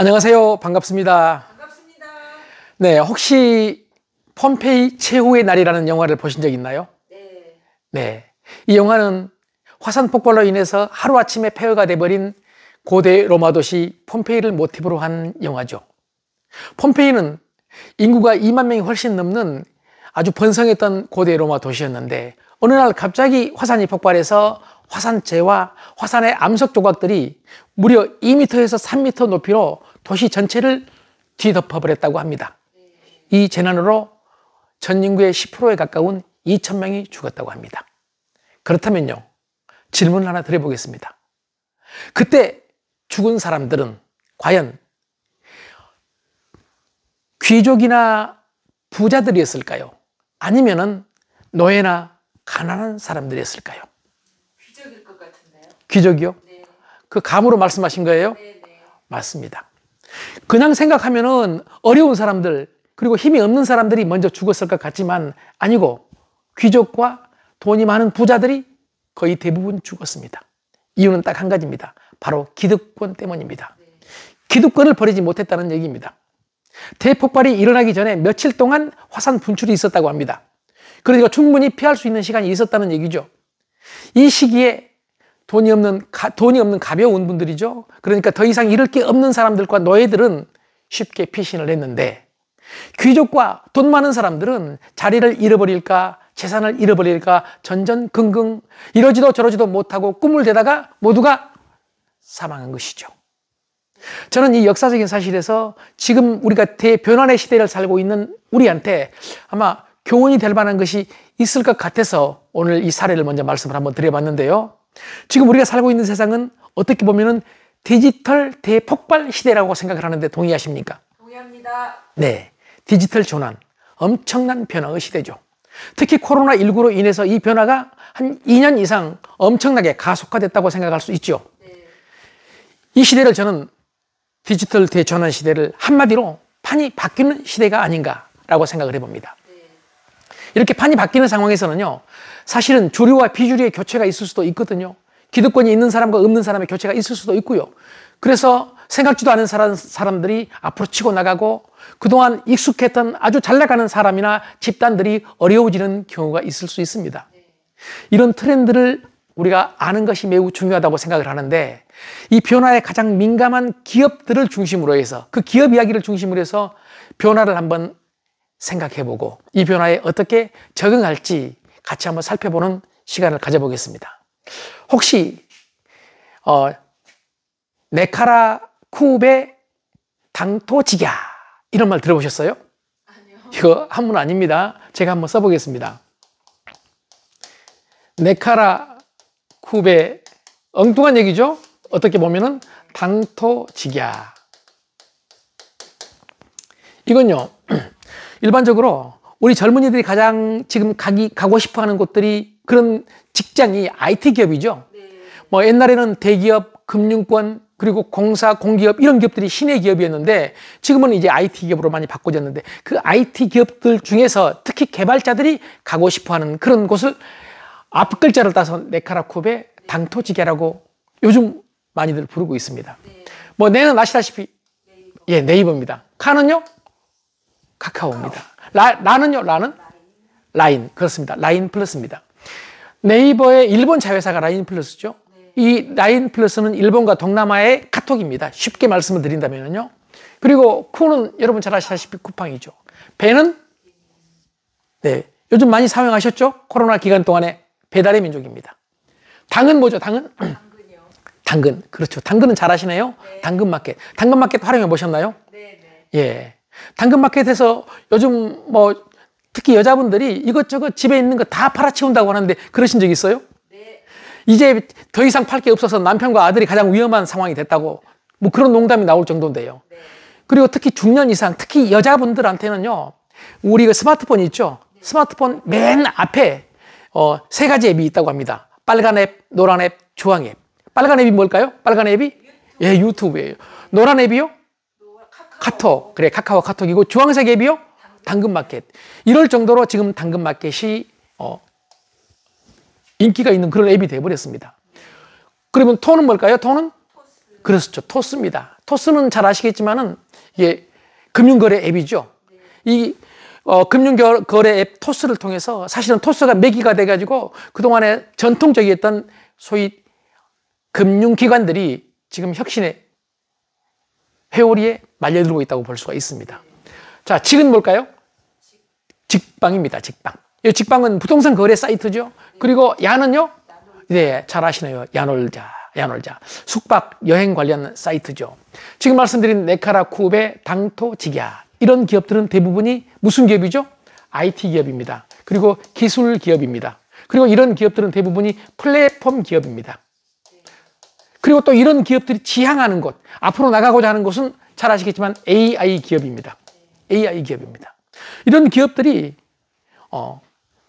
안녕하세요. 반갑습니다. 반갑습니다. 네, 혹시 폼페이 최후의 날이라는 영화를 보신 적 있나요? 네. 네. 이 영화는 화산 폭발로 인해서 하루아침에 폐허가 돼버린 고대 로마 도시 폼페이를 모티브로 한 영화죠. 폼페이는 인구가 2만 명이 훨씬 넘는 아주 번성했던 고대 로마 도시였는데 어느 날 갑자기 화산이 폭발해서 화산재와 화산의 암석 조각들이 무려 2m에서 3m 높이로 도시 전체를 뒤덮어버렸다고 합니다. 이 재난으로 전 인구의 10%에 가까운 2,000명이 죽었다고 합니다. 그렇다면요, 질문을 하나 드려보겠습니다. 그때 죽은 사람들은 과연 귀족이나 부자들이었을까요? 아니면은 노예나 가난한 사람들이었을까요? 귀족일 것 같은데요. 귀족이요? 네. 그 감으로 말씀하신 거예요? 네, 네. 맞습니다. 그냥 생각하면은 어려운 사람들, 그리고 힘이 없는 사람들이 먼저 죽었을 것 같지만 아니고 귀족과 돈이 많은 부자들이 거의 대부분 죽었습니다. 이유는 딱 한 가지입니다. 바로 기득권 때문입니다. 기득권을 버리지 못했다는 얘기입니다. 대폭발이 일어나기 전에 며칠 동안 화산 분출이 있었다고 합니다. 그러니까 충분히 피할 수 있는 시간이 있었다는 얘기죠. 이 시기에 돈이 없는 가벼운 분들이죠. 그러니까 더 이상 잃을 게 없는 사람들과 노예들은 쉽게 피신을 했는데 귀족과 돈 많은 사람들은 자리를 잃어버릴까 재산을 잃어버릴까 전전긍긍 이러지도 저러지도 못하고 꿈을 대다가 모두가 사망한 것이죠. 저는 이 역사적인 사실에서 지금 우리가 대변환의 시대를 살고 있는 우리한테 아마 교훈이 될 만한 것이 있을 것 같아서 오늘 이 사례를 먼저 말씀을 한번 드려봤는데요. 지금 우리가 살고 있는 세상은 어떻게 보면은 디지털 대폭발 시대라고 생각을 하는데 동의하십니까? 동의합니다. 네. 디지털 전환, 엄청난 변화의 시대죠. 특히 코로나19로 인해서 이 변화가 한 2년 이상 엄청나게 가속화됐다고 생각할 수 있죠. 네. 이 시대를 저는 디지털 대전환 시대를 한마디로 판이 바뀌는 시대가 아닌가라고 생각을 해봅니다. 네. 이렇게 판이 바뀌는 상황에서는요, 사실은 주류와 비주류의 교체가 있을 수도 있거든요. 기득권이 있는 사람과 없는 사람의 교체가 있을 수도 있고요. 그래서 생각지도 않은 사람들이 앞으로 치고 나가고 그동안 익숙했던 아주 잘 나가는 사람이나 집단들이 어려워지는 경우가 있을 수 있습니다. 이런 트렌드를 우리가 아는 것이 매우 중요하다고 생각을 하는데 이 변화에 가장 민감한 기업들을 중심으로 해서 그 기업 이야기를 중심으로 해서 변화를 한번 생각해보고 이 변화에 어떻게 적응할지 같이 한번 살펴보는 시간을 가져보겠습니다. 혹시 네카라 쿠베 당토지갸 이런 말 들어보셨어요? 아니요. 이거 한문 아닙니다. 제가 한번 써보겠습니다. 네카라 쿠베 엉뚱한 얘기죠? 어떻게 보면은 당토지갸. 이건요, 일반적으로 우리 젊은이들이 가장 지금 가고 싶어 하는 곳들이 그런 직장이 IT 기업이죠. 네. 뭐 옛날에는 대기업, 금융권, 그리고 공사, 공기업 이런 기업들이 신의 기업이었는데 지금은 이제 IT 기업으로 많이 바꿔졌는데 그 IT 기업들 중에서 특히 개발자들이 가고 싶어 하는 그런 곳을 앞 글자를 따서 네카라쿠베 당토지갸라고 요즘 많이들 부르고 있습니다. 네. 뭐 네는 아시다시피 네이버. 예, 네이버입니다. 카는요? 카카오입니다. 라는요? 라는? 라인. 그렇습니다. 라인 플러스입니다. 네이버의 일본 자회사가 라인 플러스죠. 네. 이 라인 플러스는 일본과 동남아의 카톡입니다. 쉽게 말씀을 드린다면요. 그리고 쿠는 여러분 잘 아시다시피 쿠팡이죠. 배는 네, 요즘 많이 사용하셨죠? 코로나 기간 동안에 배달의 민족입니다. 당은 뭐죠? 당은? 당근요. 당근. 그렇죠. 당근은 잘 아시네요. 네. 당근마켓. 당근마켓 활용해 보셨나요? 네, 네. 예. 당근마켓에서 요즘 뭐 특히 여자분들이 이것저것 집에 있는 거 다 팔아치운다고 하는데 그러신 적 있어요? 네. 이제 더 이상 팔 게 없어서 남편과 아들이 가장 위험한 상황이 됐다고 뭐 그런 농담이 나올 정도인데요. 네. 그리고 특히 중년 이상, 특히 여자분들한테는요, 우리 그 스마트폰이 있죠. 스마트폰 맨 앞에 세 가지 앱이 있다고 합니다. 빨간 앱, 노란 앱, 주황 앱. 빨간 앱이 뭘까요? 빨간 앱이? 예, 유튜브예요. 노란 앱이요? 카톡. 그래, 카카오 카톡이고 주황색 앱이요? 당근마켓. 이럴 정도로 지금 당근마켓이 인기가 있는 그런 앱이 돼버렸습니다. 그러면 톤은 뭘까요? 톤은? 그렇죠. 토스입니다. 토스는 잘 아시겠지만은 이게 금융거래 앱이죠. 이 금융거래 앱 토스를 통해서 사실은 토스가 매기가 돼가지고 그동안에 전통적이었던 소위 금융기관들이 지금 혁신의 회오리에 말려들고 있다고 볼 수가 있습니다. 자, 직은 뭘까요? 직방입니다. 직방. 이 직방은 부동산 거래 사이트죠. 그리고 야는요? 네, 잘 아시네요. 야놀자. 숙박 여행 관련 사이트죠. 지금 말씀드린 네카라, 쿠베, 당토, 직야 이런 기업들은 대부분이 무슨 기업이죠? IT 기업입니다. 그리고 기술 기업입니다. 그리고 이런 기업들은 대부분이 플랫폼 기업입니다. 그리고 또 이런 기업들이 지향하는 곳, 앞으로 나가고자 하는 곳은 잘 아시겠지만 AI 기업입니다. AI 기업입니다. 이런 기업들이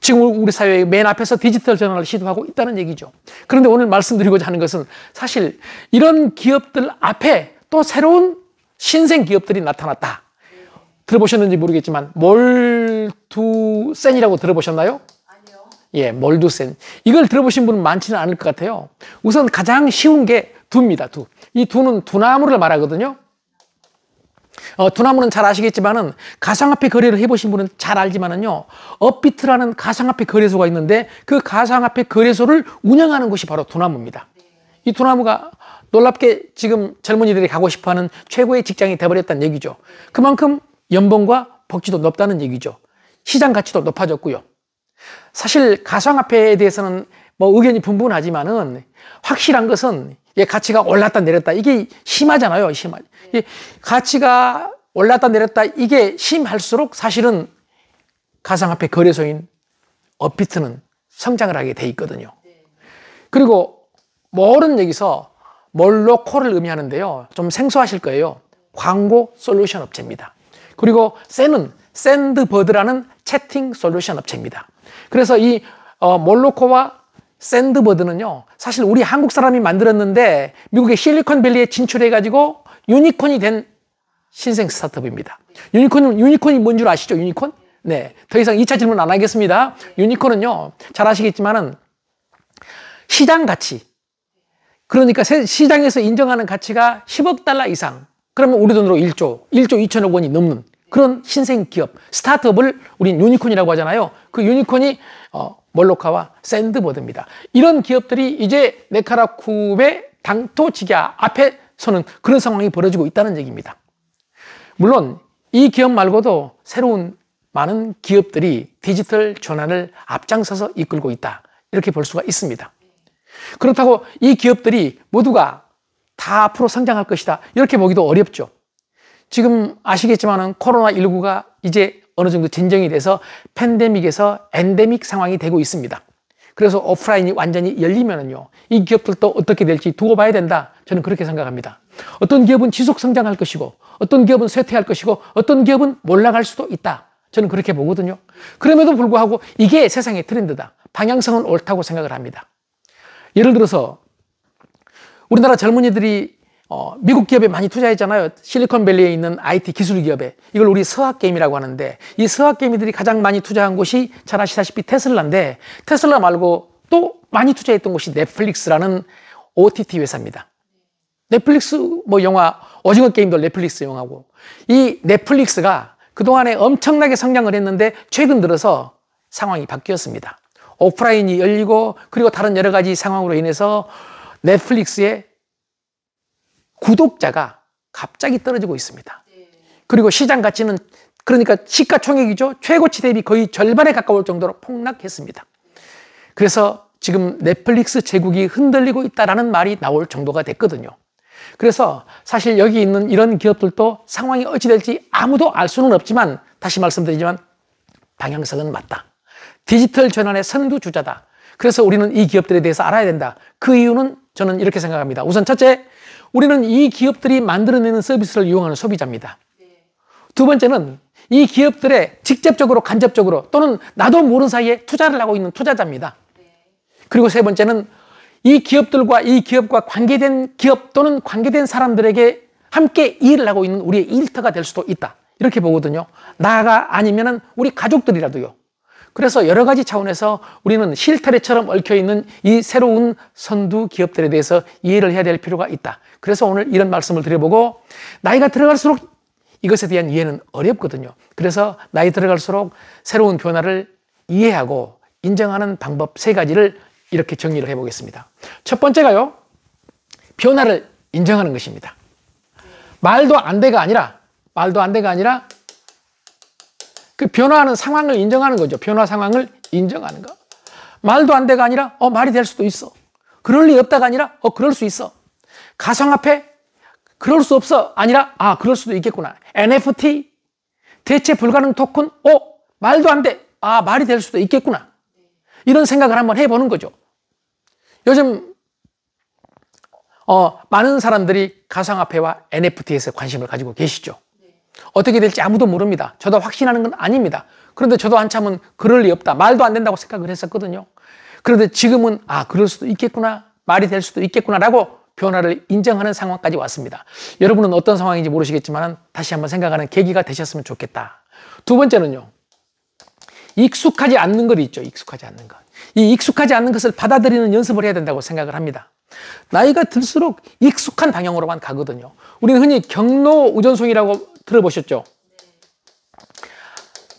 지금 우리 사회의 맨 앞에서 디지털 전환을 시도하고 있다는 얘기죠. 그런데 오늘 말씀드리고자 하는 것은 사실 이런 기업들 앞에 또 새로운 신생 기업들이 나타났다. 들어보셨는지 모르겠지만 몰두센이라고 들어보셨나요? 아니요. 예, 몰두센. 이걸 들어보신 분은 많지는 않을 것 같아요. 우선 가장 쉬운 게 두입니다. 두. 이 두는 두나무를 말하거든요. 두나무는 잘 아시겠지만은 가상화폐 거래를 해보신 분은 잘 알지만은요, 업비트라는 가상화폐 거래소가 있는데 그 가상화폐 거래소를 운영하는 곳이 바로 두나무입니다. 이 두나무가 놀랍게 지금 젊은이들이 가고 싶어하는 최고의 직장이 돼버렸다는 얘기죠. 그만큼 연봉과 복지도 높다는 얘기죠. 시장 가치도 높아졌고요. 사실 가상화폐에 대해서는 뭐 의견이 분분하지만은 확실한 것은 가치가 올랐다 내렸다 이게 심하잖아요. 가치가 올랐다 내렸다 이게 심할수록 사실은 가상화폐 거래소인 업비트는 성장을 하게 돼 있거든요. 그리고 몰은 여기서 몰로코를 의미하는데요. 좀 생소하실 거예요. 광고 솔루션 업체입니다. 그리고 샌은 샌드버드라는 채팅 솔루션 업체입니다. 그래서 이 몰로코와 샌드버드는요, 사실 우리 한국 사람이 만들었는데 미국의 실리콘밸리에 진출해가지고 유니콘이 된 신생 스타트업입니다. 유니콘이 뭔 줄 아시죠? 유니콘? 네. 더 이상 2차 질문 안 하겠습니다. 유니콘은요, 잘 아시겠지만은 시장 가치. 그러니까 시장에서 인정하는 가치가 10억 달러 이상. 그러면 우리 돈으로 1조 2천억 원이 넘는 그런 신생 기업, 스타트업을 우린 유니콘이라고 하잖아요. 그 유니콘이 몰로카와 샌드버드입니다. 이런 기업들이 이제 네카라쿠베 당토직야 앞에서는 그런 상황이 벌어지고 있다는 얘기입니다. 물론 이 기업 말고도 새로운 많은 기업들이 디지털 전환을 앞장서서 이끌고 있다. 이렇게 볼 수가 있습니다. 그렇다고 이 기업들이 모두가 다 앞으로 성장할 것이다. 이렇게 보기도 어렵죠. 지금 아시겠지만 코로나19가 이제 어느 정도 진정이 돼서 팬데믹에서 엔데믹 상황이 되고 있습니다. 그래서 오프라인이 완전히 열리면은요, 이 기업들도 어떻게 될지 두고 봐야 된다. 저는 그렇게 생각합니다. 어떤 기업은 지속 성장할 것이고, 어떤 기업은 쇠퇴할 것이고, 어떤 기업은 몰락할 수도 있다. 저는 그렇게 보거든요. 그럼에도 불구하고 이게 세상의 트렌드다. 방향성은 옳다고 생각을 합니다. 예를 들어서 우리나라 젊은이들이 미국 기업에 많이 투자했잖아요. 실리콘밸리에 있는 IT 기술 기업에. 이걸 우리 서학개미라고 하는데, 이 서학개미들이 가장 많이 투자한 곳이 잘 아시다시피 테슬라인데, 테슬라 말고 또 많이 투자했던 곳이 넷플릭스라는 OTT 회사입니다. 넷플릭스 영화 오징어 게임도 넷플릭스 영화고, 이 넷플릭스가 그동안에 엄청나게 성장을 했는데 최근 들어서 상황이 바뀌었습니다. 오프라인이 열리고, 그리고 다른 여러 가지 상황으로 인해서 넷플릭스의 구독자가 갑자기 떨어지고 있습니다. 그리고 시장 가치는, 그러니까 시가총액이죠. 최고치 대비 거의 절반에 가까울 정도로 폭락했습니다. 그래서 지금 넷플릭스 제국이 흔들리고 있다라는 말이 나올 정도가 됐거든요. 그래서 사실 여기 있는 이런 기업들도 상황이 어찌 될지 아무도 알 수는 없지만, 다시 말씀드리지만 방향성은 맞다. 디지털 전환의 선두주자다. 그래서 우리는 이 기업들에 대해서 알아야 된다. 그 이유는 저는 이렇게 생각합니다. 우선 첫째, 우리는 이 기업들이 만들어내는 서비스를 이용하는 소비자입니다. 두 번째는 이 기업들에 직접적으로 간접적으로 또는 나도 모르는 사이에 투자를 하고 있는 투자자입니다. 그리고 세 번째는 이 기업들과 이 기업과 관계된 기업 또는 관계된 사람들에게 함께 일을 하고 있는 우리의 일터가 될 수도 있다. 이렇게 보거든요. 나가 아니면은 우리 가족들이라도요. 그래서 여러 가지 차원에서 우리는 실타래처럼 얽혀있는 이 새로운 선두 기업들에 대해서 이해를 해야 될 필요가 있다. 그래서 오늘 이런 말씀을 드려보고, 나이가 들어갈수록 이것에 대한 이해는 어렵거든요. 그래서 나이 들어갈수록 새로운 변화를 이해하고 인정하는 방법 3가지를 이렇게 정리를 해보겠습니다. 첫 번째가요, 변화를 인정하는 것입니다. 말도 안 돼가 아니라 그 변화하는 상황을 인정하는 거죠. 변화 상황을 인정하는 거. 말도 안 돼가 아니라 말이 될 수도 있어. 그럴 리 없다가 아니라 그럴 수 있어. 가상화폐 그럴 수 없어 아니라 그럴 수도 있겠구나. NFT 대체 불가능 토큰 말도 안 돼. 말이 될 수도 있겠구나. 이런 생각을 한번 해보는 거죠. 요즘 많은 사람들이 가상화폐와 NFT에서 관심을 가지고 계시죠. 어떻게 될지 아무도 모릅니다. 저도 확신하는 건 아닙니다. 그런데 저도 한참은 그럴 리 없다, 말도 안 된다고 생각을 했었거든요. 그런데 지금은 그럴 수도 있겠구나, 말이 될 수도 있겠구나라고 변화를 인정하는 상황까지 왔습니다. 여러분은 어떤 상황인지 모르시겠지만 다시 한번 생각하는 계기가 되셨으면 좋겠다. 두 번째는요, 익숙하지 않는 것 있죠. 익숙하지 않는 것. 이 익숙하지 않는 것을 받아들이는 연습을 해야 된다고 생각을 합니다. 나이가 들수록 익숙한 방향으로만 가거든요. 우리는 흔히 경로우전송이라고 들어보셨죠?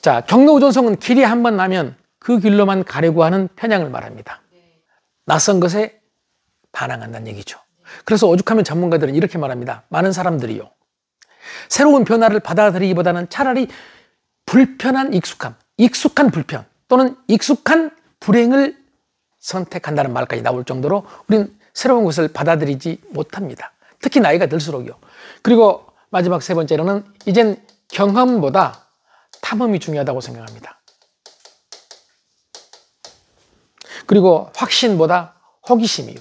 자, 경로우전송은 길이 한 번 나면 그 길로만 가려고 하는 편향을 말합니다. 낯선 것에 반항한다는 얘기죠. 그래서 오죽하면 전문가들은 이렇게 말합니다. 많은 사람들이요, 새로운 변화를 받아들이기보다는 차라리 불편한 익숙함, 익숙한 불편 또는 익숙한 불행을 선택한다는 말까지 나올 정도로 우리는 새로운 것을 받아들이지 못합니다. 특히 나이가 들수록요. 그리고 마지막 3번째로는 이젠 경험보다 탐험이 중요하다고 생각합니다. 그리고 확신보다 호기심이요.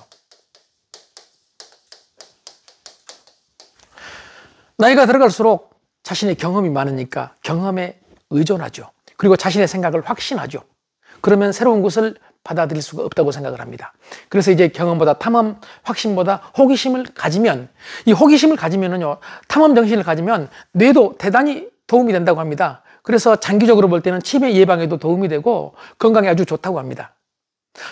나이가 들어갈수록 자신의 경험이 많으니까 경험에 의존하죠. 그리고 자신의 생각을 확신하죠. 그러면 새로운 것을 받아들일 수가 없다고 생각을 합니다. 그래서 이제 경험보다 탐험, 확신보다 호기심을 가지면, 이 호기심을 가지면은요, 탐험 정신을 가지면 뇌도 대단히 도움이 된다고 합니다. 그래서 장기적으로 볼 때는 치매 예방에도 도움이 되고 건강에 아주 좋다고 합니다.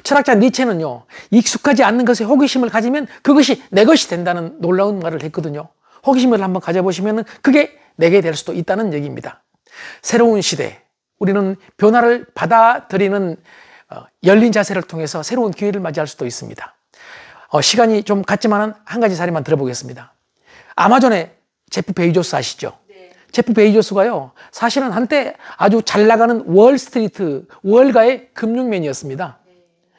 철학자 니체는요, 익숙하지 않는 것에 호기심을 가지면 그것이 내 것이 된다는 놀라운 말을 했거든요. 호기심을 한번 가져보시면 그게 내게 될 수도 있다는 얘기입니다. 새로운 시대, 우리는 변화를 받아들이는 열린 자세를 통해서 새로운 기회를 맞이할 수도 있습니다. 시간이 좀 갔지만 한 가지 사례만 들어보겠습니다. 아마존의 제프 베이조스 아시죠? 네. 제프 베이조스가요, 사실은 한때 아주 잘 나가는 월스트리트, 월가의 금융맨이었습니다.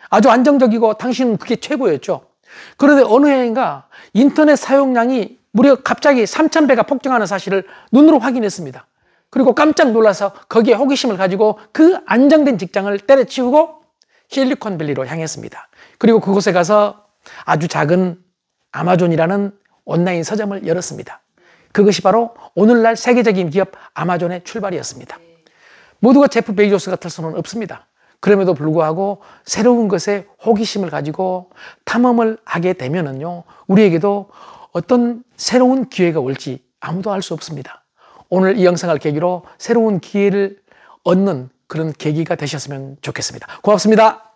아주 안정적이고 당신은 그게 최고였죠. 그런데 어느 해인가 인터넷 사용량이 무려 갑자기 3,000배가 폭증하는 사실을 눈으로 확인했습니다. 그리고 깜짝 놀라서 거기에 호기심을 가지고 그 안정된 직장을 때려치우고 실리콘밸리로 향했습니다. 그리고 그곳에 가서 아주 작은 아마존이라는 온라인 서점을 열었습니다. 그것이 바로 오늘날 세계적인 기업 아마존의 출발이었습니다. 모두가 제프 베이조스 같을 수는 없습니다. 그럼에도 불구하고 새로운 것에 호기심을 가지고 탐험을 하게 되면은요, 우리에게도 어떤 새로운 기회가 올지 아무도 알 수 없습니다. 오늘 이 영상을 계기로 새로운 기회를 얻는 그런 계기가 되셨으면 좋겠습니다. 고맙습니다.